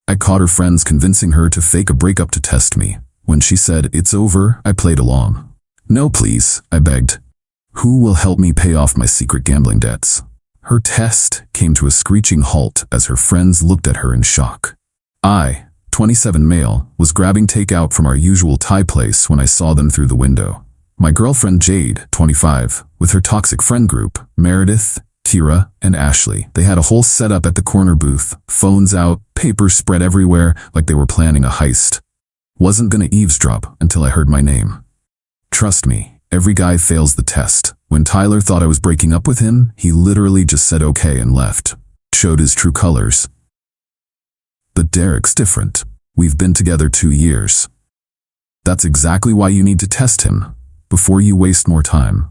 I caught her friends convincing her to fake a breakup to test me. When she said, "It's over," I played along. "No, please," I begged. "Who will help me pay off my secret gambling debts?" Her test came to a screeching halt as her friends looked at her in shock. I, 27 male, was grabbing takeout from our usual Thai place when I saw them through the window. My girlfriend Jade, 25, with her toxic friend group, Meredith, Kira, and Ashley. They had a whole setup at the corner booth, phones out, papers spread everywhere like they were planning a heist. Wasn't gonna eavesdrop until I heard my name. Trust me, every guy fails the test. When Tyler thought I was breaking up with him, he literally just said okay and left. Showed his true colors. But Derek's different. We've been together 2 years. That's exactly why you need to test him, before you waste more time.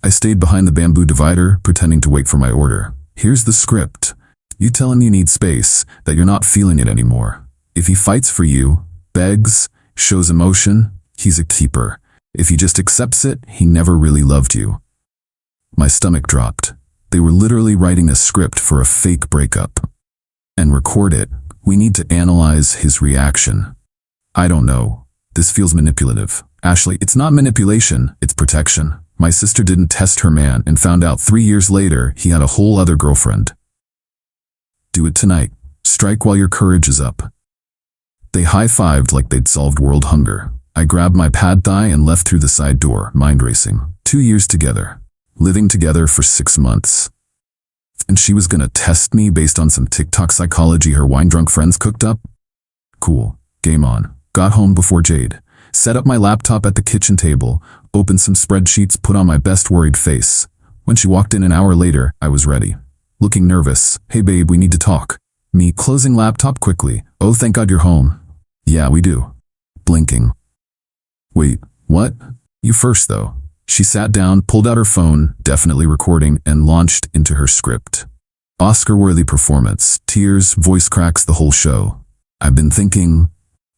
I stayed behind the bamboo divider, pretending to wait for my order. Here's the script. You tell him you need space, that you're not feeling it anymore. If he fights for you, begs, shows emotion, he's a keeper. If he just accepts it, he never really loved you. My stomach dropped. They were literally writing a script for a fake breakup. And record it. We need to analyze his reaction. I don't know. This feels manipulative. Ashley, it's not manipulation, it's protection. My sister didn't test her man and found out 3 years later he had a whole other girlfriend. Do it tonight. Strike while your courage is up. They high-fived like they'd solved world hunger. I grabbed my pad thai and left through the side door, mind racing. 2 years together. Living together for 6 months. And she was gonna test me based on some TikTok psychology her wine-drunk friends cooked up? Cool. Game on. Got home before Jade. Set up my laptop at the kitchen table, opened some spreadsheets, put on my best worried face. When she walked in an hour later, I was ready. Looking nervous. "Hey babe, we need to talk." Me closing laptop quickly. "Oh, thank God you're home." "Yeah, we do." Blinking. "Wait, what?" "You first though." She sat down, pulled out her phone, definitely recording, and launched into her script. Oscar-worthy performance, tears, voice cracks, the whole show. I've been thinking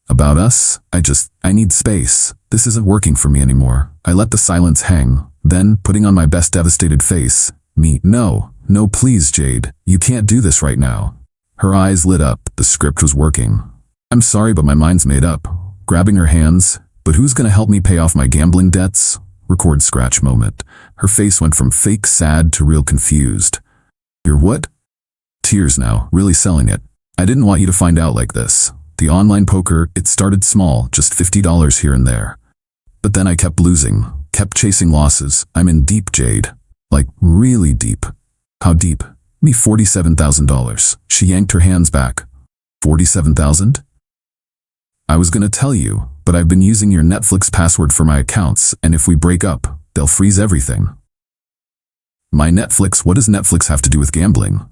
about us. I need space. This isn't working for me anymore. I let the silence hang. Then, putting on my best devastated face, me, no, please Jade, you can't do this right now. Her eyes lit up, the script was working. "I'm sorry, but my mind's made up." Grabbing her hands, "But who's gonna help me pay off my gambling debts?" Record scratch moment. Her face went from fake sad to real confused. "You're what?" Tears now, really selling it. "I didn't want you to find out like this. The online poker, it started small, just $50 here and there. But then I kept losing, kept chasing losses. I'm in deep, Jade. Like, really deep." "How deep?" "Me $47,000. She yanked her hands back. "47,000? "I was gonna tell you, but I've been using your Netflix password for my accounts, and if we break up, they'll freeze everything." "My Netflix? What does Netflix have to do with gambling?"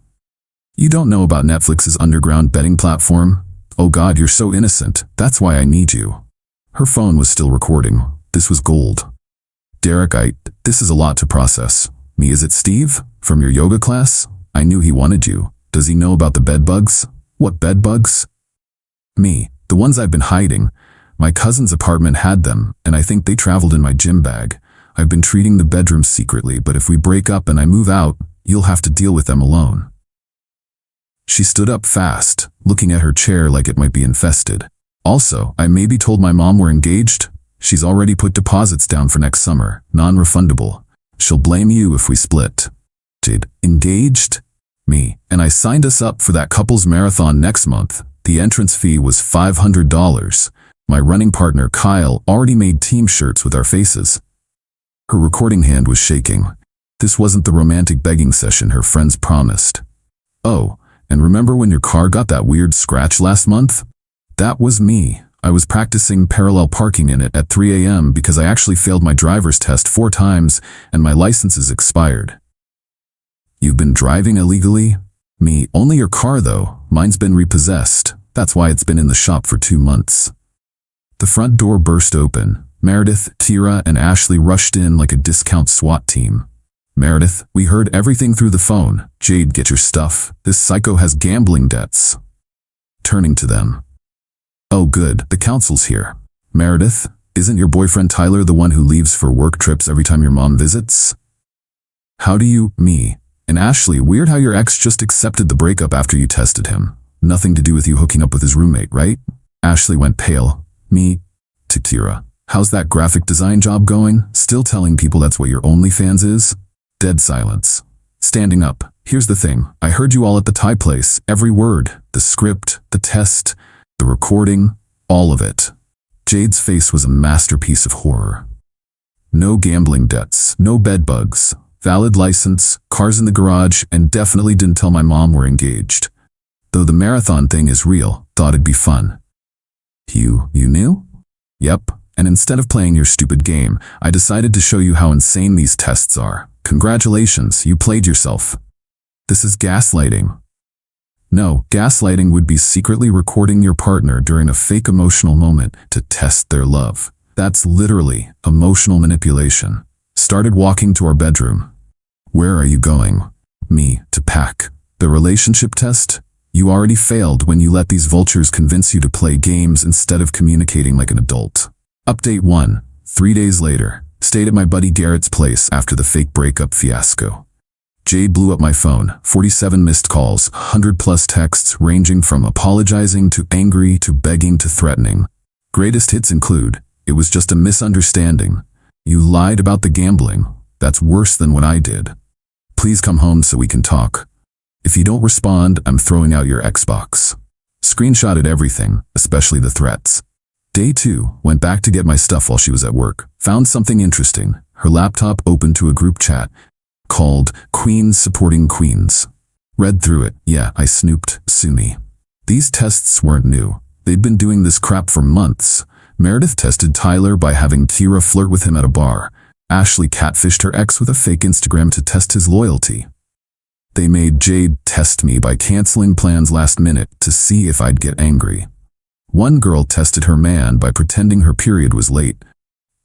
"You don't know about Netflix's underground betting platform? Oh God, you're so innocent. That's why I need you." Her phone was still recording. This was gold. "Derek, this is a lot to process." Me, "Is it Steve? From your yoga class? I knew he wanted you. Does he know about the bed bugs?" "What bed bugs?" Me, "The ones I've been hiding. My cousin's apartment had them, and I think they traveled in my gym bag. I've been treating the bedroom secretly, but if we break up and I move out, you'll have to deal with them alone." She stood up fast, looking at her chair like it might be infested. "Also, I maybe told my mom we're engaged. She's already put deposits down for next summer, non-refundable. She'll blame you if we split." Jade, "Engaged?" Me, "And I signed us up for that couples marathon next month. The entrance fee was $500. My running partner, Kyle, already made team shirts with our faces." Her recording hand was shaking. This wasn't the romantic begging session her friends promised. "Oh, and remember when your car got that weird scratch last month? That was me. I was practicing parallel parking in it at 3 a.m. because I actually failed my driver's test 4 times and my license is expired." "You've been driving illegally?" Me, "Only your car though. Mine's been repossessed. That's why it's been in the shop for 2 months. The front door burst open. Meredith, Kira, and Ashley rushed in like a discount SWAT team. "Meredith, we heard everything through the phone. Jade, get your stuff. This psycho has gambling debts." Turning to them. "Oh good, the counsel's here." "Meredith, isn't your boyfriend Tyler the one who leaves for work trips every time your mom visits?" "How do you?" Me, "And Ashley, weird how your ex just accepted the breakup after you tested him." Nothing to do with you hooking up with his roommate, right? Ashley went pale. Me? To Kira. How's that graphic design job going? Still telling people that's what your OnlyFans is? Dead silence. Standing up. Here's the thing. I heard you all at the Thai place. Every word. The script, the test, the recording, all of it. Jade's face was a masterpiece of horror. No gambling debts, no bed bugs, valid license, cars in the garage, and definitely didn't tell my mom we're engaged. Though the marathon thing is real, thought it'd be fun. You knew? Yep. And instead of playing your stupid game, I decided to show you how insane these tests are. Congratulations, you played yourself. This is gaslighting. No, gaslighting would be secretly recording your partner during a fake emotional moment to test their love. That's literally emotional manipulation. Started walking to our bedroom. Where are you going? Me, to pack. The relationship test? You already failed when you let these vultures convince you to play games instead of communicating like an adult. Update 1. 3 days later. Stayed at my buddy Garrett's place after the fake breakup fiasco. Jade blew up my phone. 47 missed calls, 100+ texts ranging from apologizing to angry to begging to threatening. Greatest hits include, "It was just a misunderstanding. You lied about the gambling. That's worse than what I did. Please come home so we can talk. If you don't respond, I'm throwing out your Xbox." Screenshotted everything, especially the threats. Day 2, went back to get my stuff while she was at work. Found something interesting. Her laptop opened to a group chat called Queens Supporting Queens. Read through it. Yeah, I snooped. Sue me. These tests weren't new. They'd been doing this crap for months. Meredith tested Tyler by having Kira flirt with him at a bar. Ashley catfished her ex with a fake Instagram to test his loyalty. They made Jade test me by canceling plans last minute to see if I'd get angry. One girl tested her man by pretending her period was late.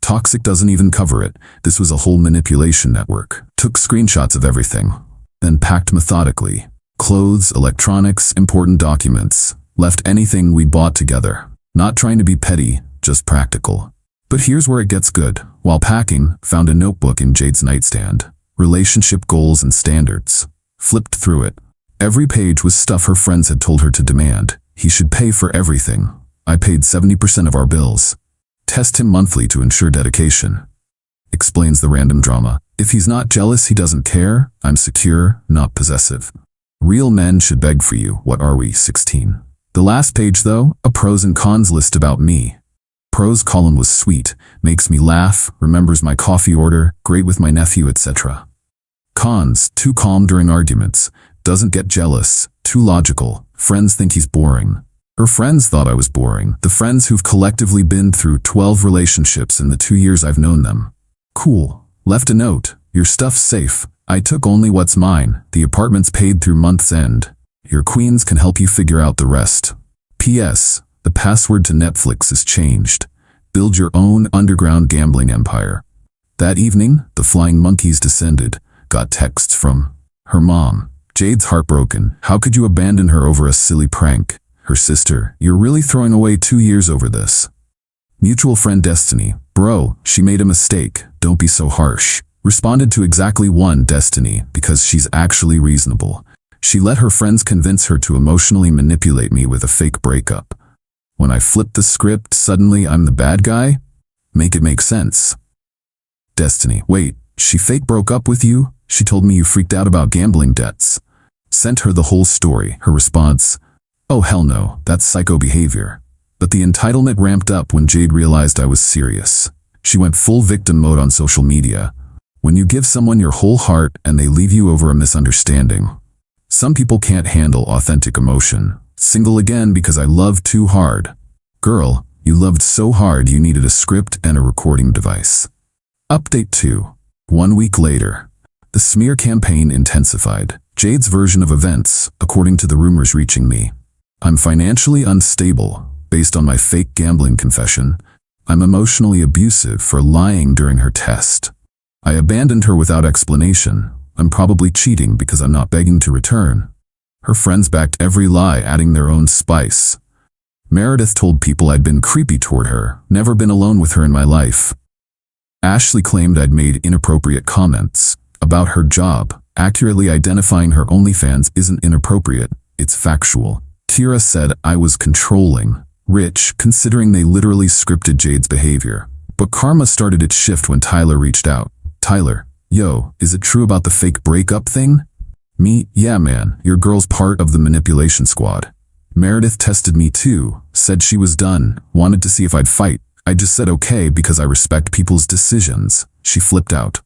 Toxic doesn't even cover it. This was a whole manipulation network. Took screenshots of everything, then packed methodically. Clothes, electronics, important documents. Left anything we bought together. Not trying to be petty, just practical. But here's where it gets good. While packing, found a notebook in Jade's nightstand. Relationship goals and standards. Flipped through it. Every page was stuff her friends had told her to demand. He should pay for everything. I paid 70% of our bills. Test him monthly to ensure dedication. Explains the random drama. If he's not jealous, he doesn't care. I'm secure, not possessive. Real men should beg for you. What are we, 16? The last page though, a pros and cons list about me. Pros column was sweet, makes me laugh, remembers my coffee order, great with my nephew, etc. Cons, too calm during arguments, doesn't get jealous, too logical, friends think he's boring. Her friends thought I was boring, the friends who've collectively been through 12 relationships in the 2 years I've known them. Cool. Left a note, your stuff's safe. I took only what's mine, the apartment's paid through month's end. Your queens can help you figure out the rest. P.S. The password to Netflix is changed. Build your own underground gambling empire. That evening, the flying monkeys descended. Got texts from her mom. Jade's heartbroken. How could you abandon her over a silly prank? Her sister, you're really throwing away 2 years over this. Mutual friend Destiny. Bro, she made a mistake. Don't be so harsh. Responded to exactly one Destiny because she's actually reasonable. She let her friends convince her to emotionally manipulate me with a fake breakup. When I flipped the script, suddenly I'm the bad guy? Make it make sense. Destiny. Wait, she fake broke up with you? She told me you freaked out about gambling debts. Sent her the whole story. Her response, oh hell no, that's psycho behavior. But the entitlement ramped up when Jade realized I was serious. She went full victim mode on social media. When you give someone your whole heart and they leave you over a misunderstanding. Some people can't handle authentic emotion. Single again because I loved too hard. Girl, you loved so hard you needed a script and a recording device. Update 2. 1 week later. The smear campaign intensified. Jade's version of events, according to the rumors reaching me. I'm financially unstable, based on my fake gambling confession. I'm emotionally abusive for lying during her test. I abandoned her without explanation. I'm probably cheating because I'm not begging to return. Her friends backed every lie, adding their own spice. Meredith told people I'd been creepy toward her, never been alone with her in my life. Ashley claimed I'd made inappropriate comments about her job. Accurately identifying her OnlyFans isn't inappropriate, it's factual. Tira said I was controlling, rich, considering they literally scripted Jade's behavior. But karma started its shift when Tyler reached out. Tyler, yo, is it true about the fake breakup thing? Me, yeah man, your girl's part of the manipulation squad. Meredith tested me too, said she was done, wanted to see if I'd fight. I just said okay because I respect people's decisions. She flipped out.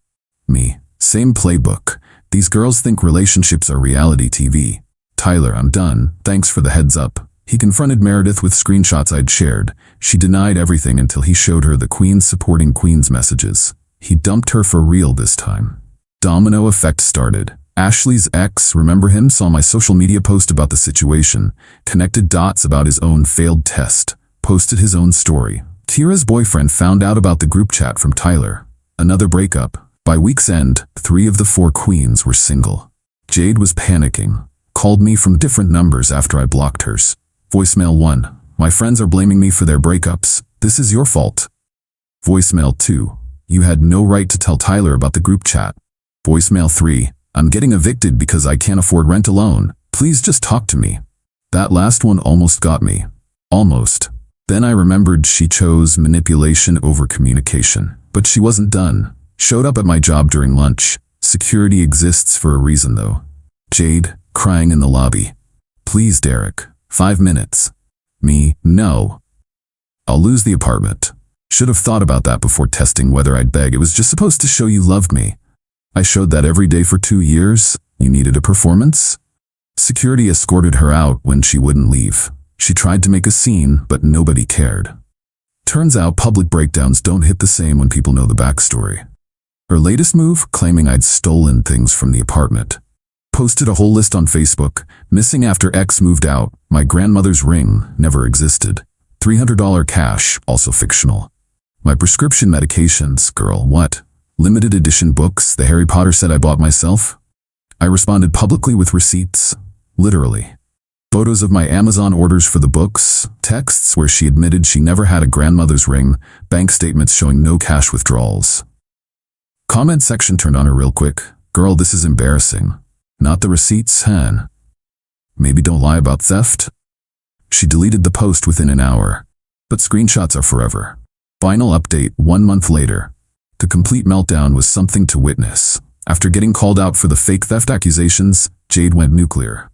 Me, same playbook. These girls think relationships are reality TV. Tyler, I'm done, thanks for the heads up. He confronted Meredith with screenshots I'd shared. She denied everything until he showed her the Queens supporting Queens messages. He dumped her for real this time. Domino effect started. Ashley's ex, remember him, saw my social media post about the situation, connected dots about his own failed test, posted his own story. Tira's boyfriend found out about the group chat from Tyler. Another breakup. By week's end, 3 of the 4 queens were single. Jade was panicking. Called me from different numbers after I blocked hers. Voicemail 1. My friends are blaming me for their breakups. This is your fault. Voicemail 2. You had no right to tell Tyler about the group chat. Voicemail 3. I'm getting evicted because I can't afford rent alone. Please just talk to me. That last one almost got me. Almost. Then I remembered she chose manipulation over communication. But she wasn't done. Showed up at my job during lunch. Security exists for a reason though. Jade, crying in the lobby. Please Derek, 5 minutes. Me, no. I'll lose the apartment. Should have thought about that before testing whether I'd beg. It was just supposed to show you loved me. I showed that every day for 2 years. You needed a performance? Security escorted her out when she wouldn't leave. She tried to make a scene, but nobody cared. Turns out public breakdowns don't hit the same when people know the backstory. Her latest move, claiming I'd stolen things from the apartment. Posted a whole list on Facebook. Missing after ex moved out. My grandmother's ring never existed. $300 cash, also fictional. My prescription medications, girl, what? Limited edition books the Harry Potter set I bought myself? I responded publicly with receipts. Literally. Photos of my Amazon orders for the books, texts where she admitted she never had a grandmother's ring, bank statements showing no cash withdrawals. Comment section turned on her real quick. Girl, this is embarrassing. Not the receipts, Han. Maybe don't lie about theft? She deleted the post within an hour. But screenshots are forever. Final update 1 month later. The complete meltdown was something to witness. After getting called out for the fake theft accusations, Jade went nuclear.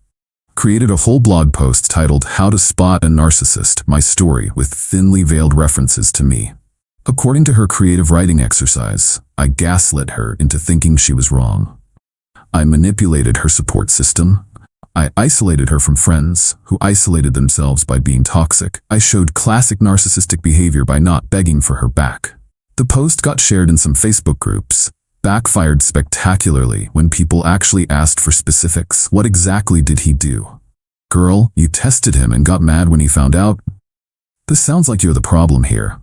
Created a whole blog post titled How to Spot a Narcissist, My Story, with thinly veiled references to me. According to her creative writing exercise, I gaslit her into thinking she was wrong. I manipulated her support system. I isolated her from friends, who isolated themselves by being toxic. I showed classic narcissistic behavior by not begging for her back. The post got shared in some Facebook groups, backfired spectacularly when people actually asked for specifics. What exactly did he do? Girl, you tested him and got mad when he found out? This sounds like you're the problem here.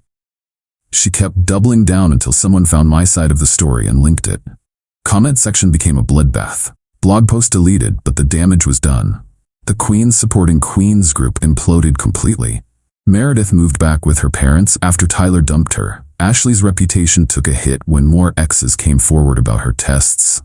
She kept doubling down until someone found my side of the story and linked it. Comment section became a bloodbath. Blog post deleted, but the damage was done. The Queens supporting Queens group imploded completely. Meredith moved back with her parents after Tyler dumped her. Ashley's reputation took a hit when more exes came forward about her tests.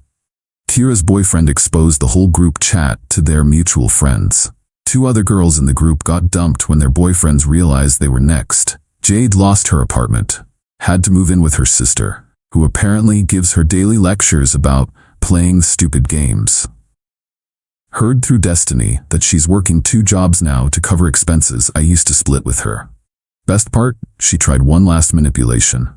Tira's boyfriend exposed the whole group chat to their mutual friends. 2 other girls in the group got dumped when their boyfriends realized they were next. Jade lost her apartment. Had to move in with her sister, who apparently gives her daily lectures about playing stupid games. Heard through Destiny that she's working 2 jobs now to cover expenses I used to split with her. Best part, she tried one last manipulation.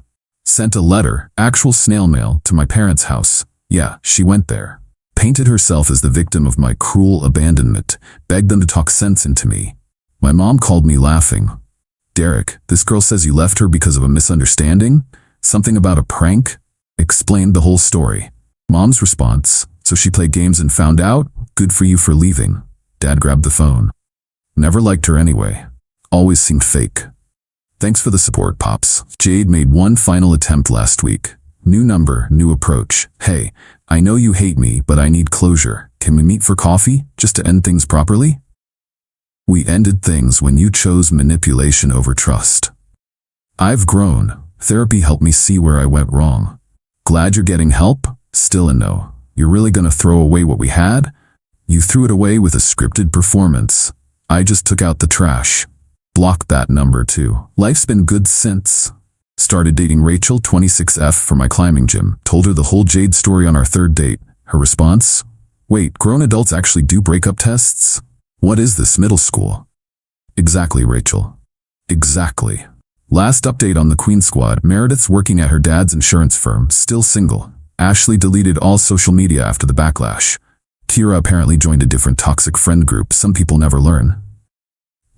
Sent a letter, actual snail mail, to my parents' house. Yeah, she went there. Painted herself as the victim of my cruel abandonment, begged them to talk sense into me. My mom called me laughing. Derek, this girl says you left her because of a misunderstanding? Something about a prank? Explained the whole story. Mom's response, so she played games and found out? Good for you for leaving. Dad grabbed the phone. Never liked her anyway. Always seemed fake. Thanks for the support, Pops. Jade made one final attempt last week. New number, new approach. Hey, I know you hate me, but I need closure. Can we meet for coffee, just to end things properly? We ended things when you chose manipulation over trust. I've grown. Therapy helped me see where I went wrong. Glad you're getting help? Still a no. You're really gonna throw away what we had? You threw it away with a scripted performance. I just took out the trash. Blocked that number too. Life's been good since. Started dating Rachel, 26F, for my climbing gym. Told her the whole Jade story on our third date. Her response? Wait, grown adults actually do breakup tests? What is this, middle school? Exactly, Rachel. Exactly. Last update on the Queen Squad. Meredith's working at her dad's insurance firm, still single. Ashley deleted all social media after the backlash. Kira apparently joined a different toxic friend group. Some people never learn.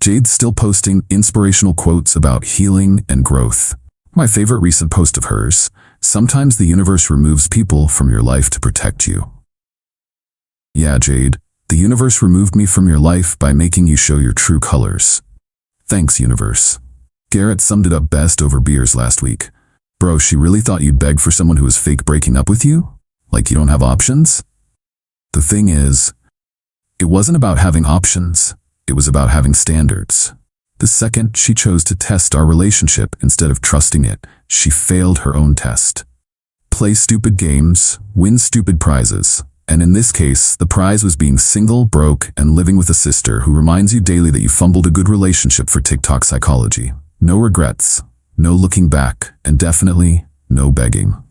Jade's still posting inspirational quotes about healing and growth. My favorite recent post of hers: sometimes the universe removes people from your life to protect you. Yeah, Jade, the universe removed me from your life by making you show your true colors. Thanks, universe. Garrett summed it up best over beers last week. Bro, she really thought you'd beg for someone who was fake breaking up with you? Like you don't have options? The thing is, it wasn't about having options. It was about having standards. The second she chose to test our relationship instead of trusting it, she failed her own test. Play stupid games, win stupid prizes. And in this case, the prize was being single, broke, and living with a sister who reminds you daily that you fumbled a good relationship for TikTok psychology. No regrets, no looking back, and definitely no begging.